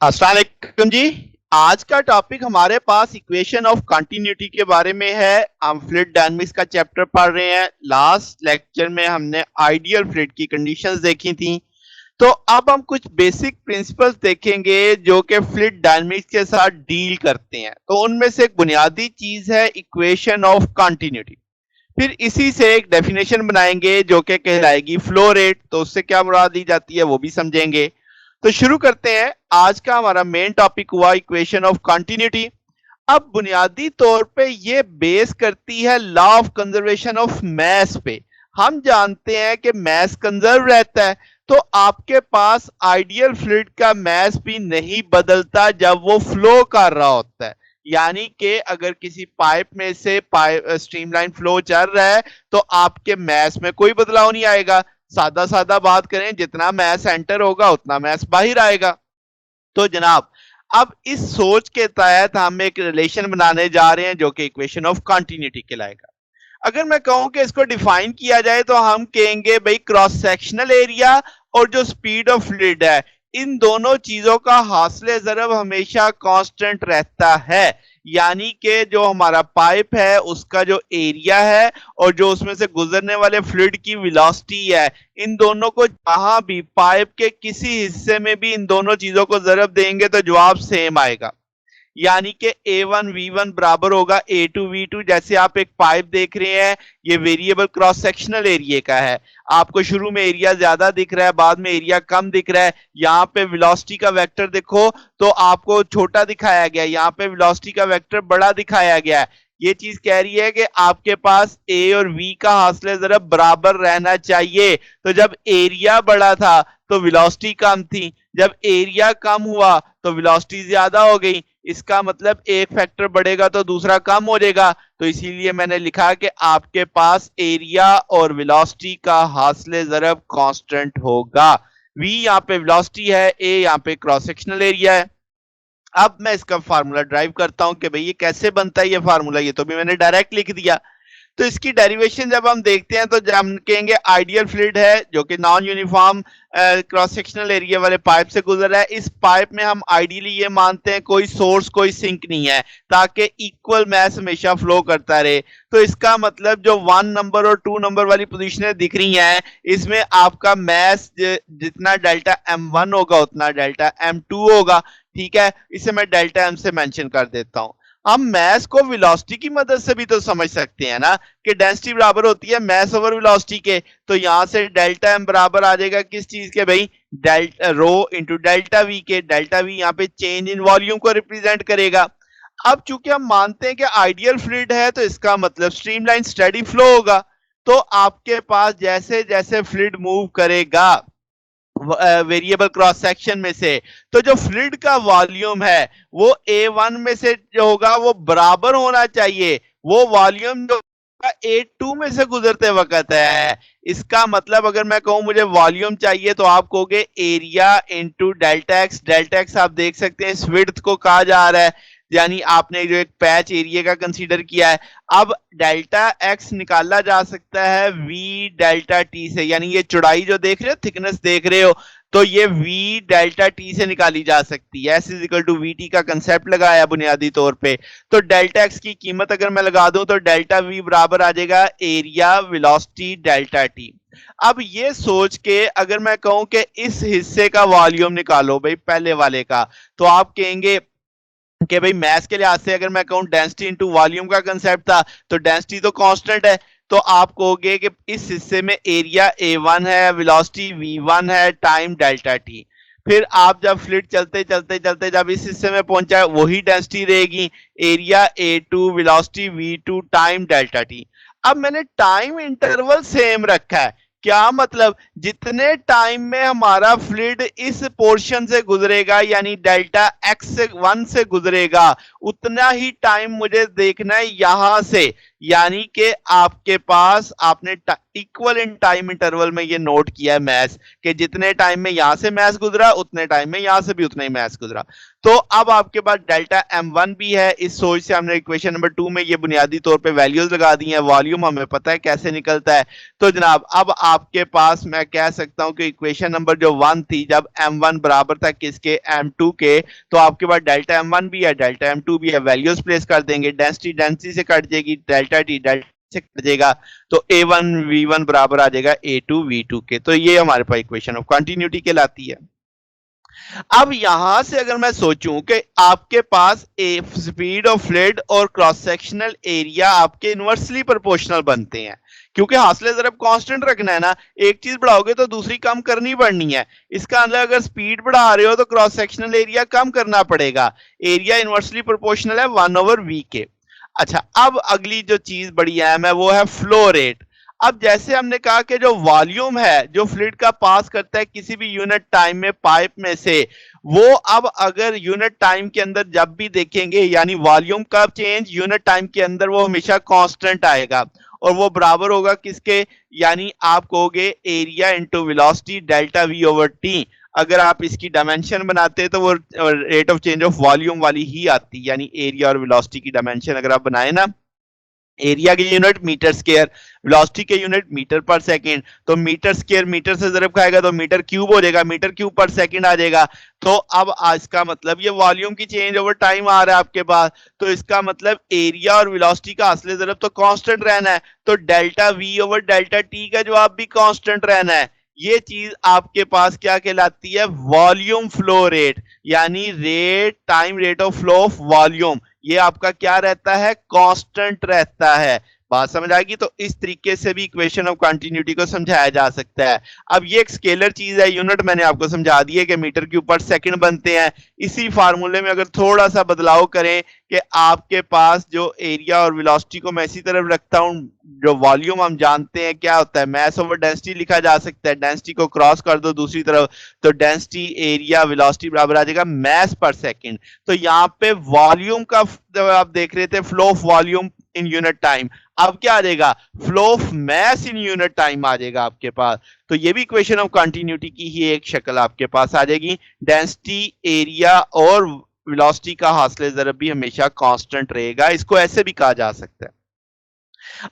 अस्सलाम वालेकुम जी। आज का टॉपिक हमारे पास इक्वेशन ऑफ कंटिन्यूटी के बारे में है। हम फ्लूइड डायनामिक्स का चैप्टर पढ़ रहे हैं। लास्ट लेक्चर में हमने आइडियल फ्लूइड की कंडीशंस देखी थी। तो अब हम कुछ बेसिक प्रिंसिपल्स देखेंगे जो कि फ्लूइड डायनामिक्स के साथ डील करते हैं। तो उनमें से एक बुनियादी चीज है इक्वेशन ऑफ कंटिन्यूटी। फिर इसी से एक डेफिनेशन बनाएंगे जो कि कहलाएगी फ्लो रेट। तो उससे क्या मुराद ली जाती है वो भी समझेंगे। तो शुरू करते हैं। आज का हमारा मेन टॉपिक हुआ इक्वेशन ऑफ कंटिन्यूटी। अब बुनियादी तौर पे ये बेस करती है law of conservation of mass पे। हम जानते हैं कि मैस कंजर्व रहता है। तो आपके पास आइडियल फ्लूइड का मैस भी नहीं बदलता जब वो फ्लो कर रहा होता है। यानी कि अगर किसी पाइप में से पाइप स्ट्रीमलाइन फ्लो चल रहा है तो आपके मैस में कोई बदलाव नहीं आएगा। सादा सादा बात करें, जितना मैस एंटर होगा उतना मैस बाहर आएगा। तो जनाब, अब इस सोच के तहत हम एक रिलेशन बनाने जा रहे हैं जो कि इक्वेशन ऑफ कंटिन्यूटी कहलाएगा। अगर मैं कहूं कि इसको डिफाइन किया जाए तो हम कहेंगे भाई क्रॉस सेक्शनल एरिया और जो स्पीड ऑफ फ्लूइड है, इन दोनों चीजों का हासिल ज़रब हमेशा कांस्टेंट रहता है। यानी कि जो हमारा पाइप है उसका जो एरिया है और जो उसमें से गुजरने वाले फ्लूइड की वेलोसिटी है, इन दोनों को जहां भी पाइप के किसी हिस्से में भी इन दोनों चीजों को ज़रब देंगे तो जवाब सेम आएगा। यानी कि A1 V1 बराबर होगा A2 V2। जैसे आप एक पाइप देख रहे हैं, ये वेरिएबल क्रॉस सेक्शनल एरिया का है। आपको शुरू में एरिया ज्यादा दिख रहा है, बाद में एरिया कम दिख रहा है। यहाँ पे वेलोसिटी का वेक्टर देखो तो आपको छोटा दिखाया गया है, यहाँ पे वेलोसिटी का वेक्टर बड़ा दिखाया गया है। ये चीज कह रही है कि आपके पास ए और वी का हासिल ज़रब बराबर रहना चाहिए। तो जब एरिया बड़ा था तो वेलोसिटी कम थी, जब एरिया कम हुआ तो वेलोसिटी ज्यादा हो गई। इसका मतलब एक फैक्टर बढ़ेगा तो दूसरा कम हो जाएगा। तो इसीलिए मैंने लिखा कि आपके पास एरिया और वेलोसिटी का हासिल ज़रब कांस्टेंट होगा। v यहाँ पे वेलोसिटी है, a यहाँ पे क्रॉस सेक्शनल एरिया है। अब मैं इसका फार्मूला ड्राइव करता हूं कि भाई ये कैसे बनता है। ये फार्मूला ये तो भी मैंने डायरेक्ट लिख दिया। तो इसकी डेरिवेशन जब हम देखते हैं तो जब हम कहेंगे आइडियल फ्लूइड है जो कि non uniform cross sectional area वाले पाइप से गुजर रहा है। इस पाइप में हम आइडियली ये मानते हैं कोई सोर्स कोई सिंक नहीं है ताकि इक्वल मैस हमेशा फ्लो करता रहे। तो इसका मतलब जो 1 नंबर और 2 नंबर वाली पोजीशनें दिख रही हैं, इसमें आपका मैस जितना डेल्टा M1 होगा उतना डेल्टा M2 होगा। ठीक है, इसे मैं डेल्टा M से मेंशन कर देता हूं। हम मैस को वेलोसिटी की मदद से भी तो समझ सकते हैं ना कि डेंसिटी बराबर होती है मैस ओवर वेलोसिटी के। तो यहां से डेल्टा एम बराबर आ जाएगा किस चीज के भाई, delta rho into delta we के। डेल्टा वी यहाँ पे चेंज इन वॉल्यूम को रिप्रेजेंट करेगा। अब चूंकि हम मानते हैं कि आइडियल फ्लूइड है तो इसका मतलब स्ट्रीमलाइन स्टेडी फ्लो होगा। तो आपके पास जैसे जैसे फ्लूइड मूव करेगा वेरिएबल क्रॉस सेक्शन में से, तो जो फ्लूइड का वॉल्यूम है वो A1 में से जो होगा वो बराबर होना चाहिए वो वॉल्यूम जो A2 में से गुजरते वक्त है। इसका मतलब अगर मैं कहूं मुझे वॉल्यूम चाहिए तो आप कहोगे area into delta x. Delta x आप देख सकते हैं इस विड्थ को कहा जा रहा है, यानी आपने जो एक पैच एरिया का कंसीडर किया है। अब डेल्टा एक्स निकाला जा सकता है वी डेल्टा टी से, यानी ये चौड़ाई जो देख रहे हो, थिकनेस देख रहे हो, तो ये वी डेल्टा टी से निकाली जा सकती है। S is equal to V T का कंसेप्ट लगाया बुनियादी तौर पे। तो डेल्टा एक्स की कीमत अगर मैं लगा दूं तो डेल्टा वी बराबर आ जाएगा एरिया वेलोसिटी डेल्टा टी। अब ये सोच के अगर मैं कहूं कि इस हिस्से का वॉल्यूम निकालो भाई पहले वाले का, तो आप कहेंगे कि भाई मैथ्स के लिहाज से अगर मैं कहूं डेंसिटी इनटू वॉल्यूम का कंसेप्ट था तो डेंसिटी तो कांस्टेंट है। तो आप कहोगे कि इस हिस्से में एरिया A1 है, वेलोसिटी V1 है, टाइम डेल्टा टी। फिर आप जब फ्लूइड चलते चलते चलते जब इस हिस्से में पहुंचा है वही डेंसिटी रहेगी, area A2, velocity V2, time delta T. अब मैंने टाइम इंटरवल सेम रखा है। क्या मतलब, जितने टाइम में हमारा फ्लूइड इस पोर्शन से गुजरेगा यानी डेल्टा एक्स से 1 से गुजरेगा, उतना ही टाइम मुझे देखना है यहां से यानी कि आपके पास आपने इक्वल इन टाइम इंटरवल में ये नोट किया है मैस कि जितने टाइम में यहां से मैस गुजरा उतने टाइम में यहां से भी उतना ही मैस गुजरा। तो अब आपके पास डेल्टा m1 भी है। इस सोच से हमने इक्वेशन नंबर 2 में ये बुनियादी तौर पे वैल्यूज लगा दी हैं। वॉल्यूम हमें पता है कैसे निकलता है। तो जनाब अब आपके पास मैं कह सकता हूं कि इक्वेशन नंबर जो 1 थी जब m1 बराबर था किसके, m2 के, तो आपके पास डेल्टा m1 भी है डेल्टा m2 भी है। वैल्यूज प्लेस कर देंगे, डेंसिटी डेंसिटी से कट जाएगी, डेल्टा टी डेल्टा से कट जाएगा, तो a1 v1 बराबर आ जाएगा a2 v2 के। तो ये हमारे पास इक्वेशन ऑफ कंटिन्यूटी कहलाती है। अब यहां से अगर मैं सोचूं कि आपके पास ए स्पीड ऑफ फ्लूइड और क्रॉस सेक्शनल एरिया आपके इनवर्सली प्रोपोर्शनल बनते हैं, क्योंकि हासिल ज़रब कांस्टेंट रखना है ना, एक चीज बढ़ाओगे तो दूसरी कम करनी पड़नी है। इसका मतलब अगर स्पीड बढ़ा रहे हो तो क्रॉस सेक्शनल एरिया कम करना पड़ेगा। एरिया इनवर्सली प्रोपोर्शनल है 1/v के। अच्छा, अब अगली जो चीज बड़ी अहम है वो है फ्लो रेट। अब जैसे हमने कहा कि जो वॉल्यूम है जो फ्लूइड का पास करता है किसी भी यूनिट टाइम में पाइप में से, वो अब अगर यूनिट टाइम के अंदर जब भी देखेंगे, यानी वॉल्यूम का चेंज यूनिट टाइम के अंदर वो हमेशा कांस्टेंट आएगा और वो बराबर होगा किसके, यानी आप कहोगे area into velocity delta we over T. अगर आप इसकी डायमेंशन बनाते हैं तो वो rate of change of volume वाली ही आती, यानी एरिया और वेलोसिटी की डायमेंशन अगर आप बनाए ना, एरिया की यूनिट मीटर स्क्वायर, वेलोसिटी के यूनिट मीटर पर सेकंड, तो मीटर स्क्वायर मीटर से ज़रब खाएगा तो मीटर क्यूब हो जाएगा, मीटर क्यूब पर सेकंड आ जाएगा। तो अब इसका मतलब ये वॉल्यूम की चेंज ओवर टाइम आ रहा है आपके पास, तो इसका मतलब एरिया और वेलोसिटी का असली ज़रब तो कांस्टेंट रहना है, तो delta we over delta T का जवाब भी कांस्टेंट रहना है। ये चीज आपके पास क्या कहलाती है, वॉल्यूम फ्लो रेट, यानी rate time rate of flow of volume, ये आपका क्या रहता है, कांस्टेंट रहता है। बात समझ आएगी। तो इस तरीके से भी इक्वेशन ऑफ कंटिन्यूटी को समझाया जा सकता है। अब ये एक स्केलर चीज है, यूनिट मैंने आपको समझा दी है कि मीटर क्यूब पर सेकंड बनते हैं। इसी फार्मूले में अगर थोड़ा सा बदलाव करें कि आपके पास जो एरिया और वेलोसिटी को मैं इसी तरफ रखता हूं, जो वॉल्यूम हम जानते हैं क्या होता है, मैस ओवर डेंसिटी लिखा जा सकता है, डेंसिटी को क्रॉस कर दो दूसरी तरफ तो डेंसिटी एरिया वेलोसिटी बराबर आ जाएगा मैस पर सेकंड। तो यहाँ पे वॉल्यूम का जब आप देख रहे थे flow of volume in unit time, अब क्या आ जाएगा, flow of mass in unit time आ जाएगा आपके पास। तो ये भी इक्वेशन ऑफ कंटिन्यूटी की ही एक शक्ल आपके पास आ जाएगी। डेंसिटी एरिया और वेलोसिटी का हासिल ज़रब भी हमेशा कांस्टेंट रहेगा, इसको ऐसे भी कहा जा सकता है।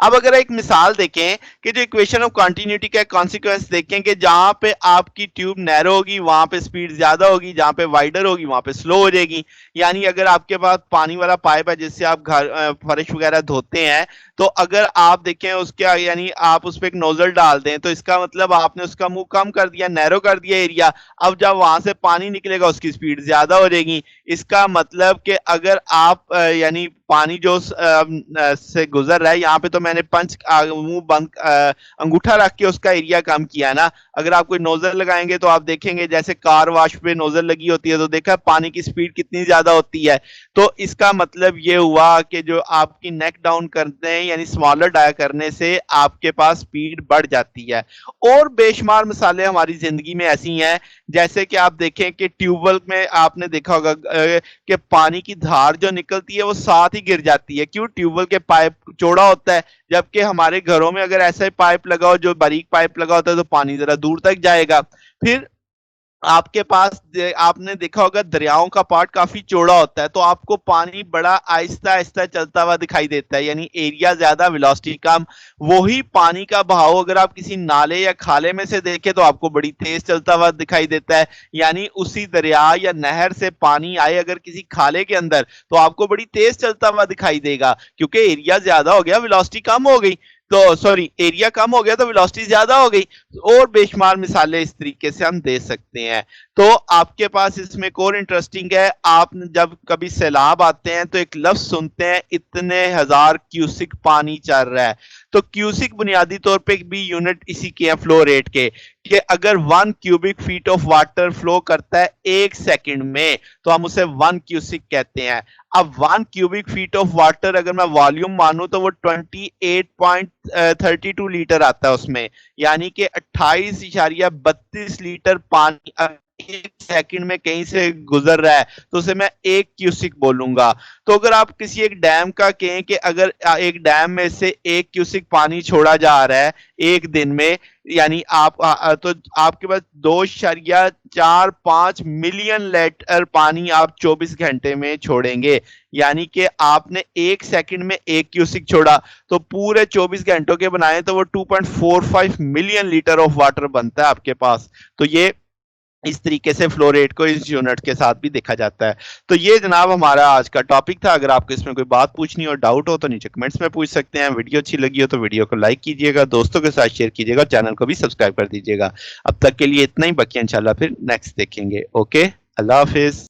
अब अगर एक मिसाल देखें कि जो इक्वेशन ऑफ कंटिन्यूटी का कॉन्सिक्वेंस देखें कि जहां पे आपकी ट्यूब नैरो होगी वहां पे स्पीड ज्यादा होगी, जहां पे वाइडर होगी वहां पे स्लो हो जाएगी। यानी अगर आपके पास पानी वाला पाइप है जिससे आप घर फर्श वगैरह धोते हैं, तो अगर आप देखें उसके यानी आप उस पर एक नोजल डाल दें तो इसका मतलब आपने उसका मुंह कम कर दिया, नैरो कर दिया एरिया। अब जब वहां से पानी निकलेगा उसकी स्पीड ज्यादा हो जाएगी। इसका मतलब कि अगर आप यानी पानी जो से गुजर रहा है, यहाँ पे तो मैंने पंच मुंह बंद अंगूठा रख के उसका एरिया कम किया है ना। अगर आप कोई नोजल लगाएंगे तो आप देखेंगे जैसे कार वॉश पे नोजल लगी होती है तो देखा पानी की स्पीड कितनी ज्यादा होती है। तो इसका मतलब ये हुआ कि जो आपकी नेक डाउन करते हैं यानी स्मॉलर डाया करने से आपके पास स्पीड बढ़ जाती है। और बेशुमार मिसालें हमारी जिंदगी में ऐसी हैं, जैसे कि आप देखें कि ट्यूबवेल में आपने देखा होगा कि पानी की धार जो निकलती है वो साथ ही गिर जाती है। क्यों, ट्यूबवेल के पाइप चौड़ा होता है, जबकि हमारे घरों में अगर ऐसा पाइप लगा हो जो बारीक पाइप लगा होता है तो पानी जरा दूर तक जाएगा। फिर आपके पास आपने देखा होगा दरियाओं का पार्ट काफी चौड़ा होता है तो आपको पानी बड़ा आहिस्ता आहिस्ता चलता हुआ दिखाई देता है, यानी एरिया ज्यादा वेलोसिटी कम। वही पानी का बहाव अगर आप किसी नाले या खाले में से देखें तो आपको बड़ी तेज चलता हुआ दिखाई देता है। यानी उसी दरिया या नहर से पानी आए अगर किसी खाले के अंदर तो आपको बड़ी तेज चलता हुआ दिखाई देगा, क्योंकि एरिया ज्यादा हो गया वेलोसिटी कम हो गई। तो सॉरी, एरिया कम हो गया तो वेलोसिटी ज्यादा हो गई। और बेशुमार मिसालें इस तरीके से हम दे सकते हैं। तो आपके पास इसमें एक और इंटरेस्टिंग है, आप जब कभी सैलाब आते हैं तो एक लफ्ज सुनते हैं इतने हजार क्यूसिक पानी चल रहा है। तो क्यूसिक बुनियादी तौर पे भी यूनिट इसी के हैं फ्लो रेट के, कि अगर 1 cubic feet of water flow करता है 1 सेकंड में तो हम उसे 1 क्यूसिक कहते हैं। अब 1 क्यूबिक फीट ऑफ वाटर अगर मैं वॉल्यूम मानूं तो वो 28.32 लीटर आता है उसमें, यानी कि 28.32 लीटर पानी 1 सेकंड में कहीं से गुजर रहा है तो उसे मैं 1 क्यूसिक बोलूंगा। तो अगर आप किसी एक डैम का कहें कि अगर एक डैम में से 1 क्यूसिक पानी छोड़ा जा रहा है एक दिन में, यानी आप तो आपके पास 2.45 मिलियन लीटर पानी आप 24 घंटे में छोड़ेंगे। यानी कि आपने 1 सेकंड में 1 क्यूसिक छोड़ा तो पूरे 24 घंटों के बनाए तो वो 2.45 मिलियन लीटर ऑफ वाटर बनता है आपके पास। तो ये इस तरीके से फ्लो रेट को इस यूनिट के साथ भी देखा जाता है। तो ये जनाब हमारा आज का टॉपिक था। अगर आपको इसमें कोई बात पूछनी हो, डाउट हो तो नीचे कमेंट्स में पूछ सकते हैं। वीडियो अच्छी लगी हो तो वीडियो को लाइक कीजिएगा, दोस्तों के साथ शेयर कीजिएगा, चैनल को भी सब्सक्राइब कर दीजिएगा। अब तक के लिए इतना ही, बाकी इंशाल्लाह फिर नेक्स्ट देखेंगे। ओके, अल्लाह हाफिज।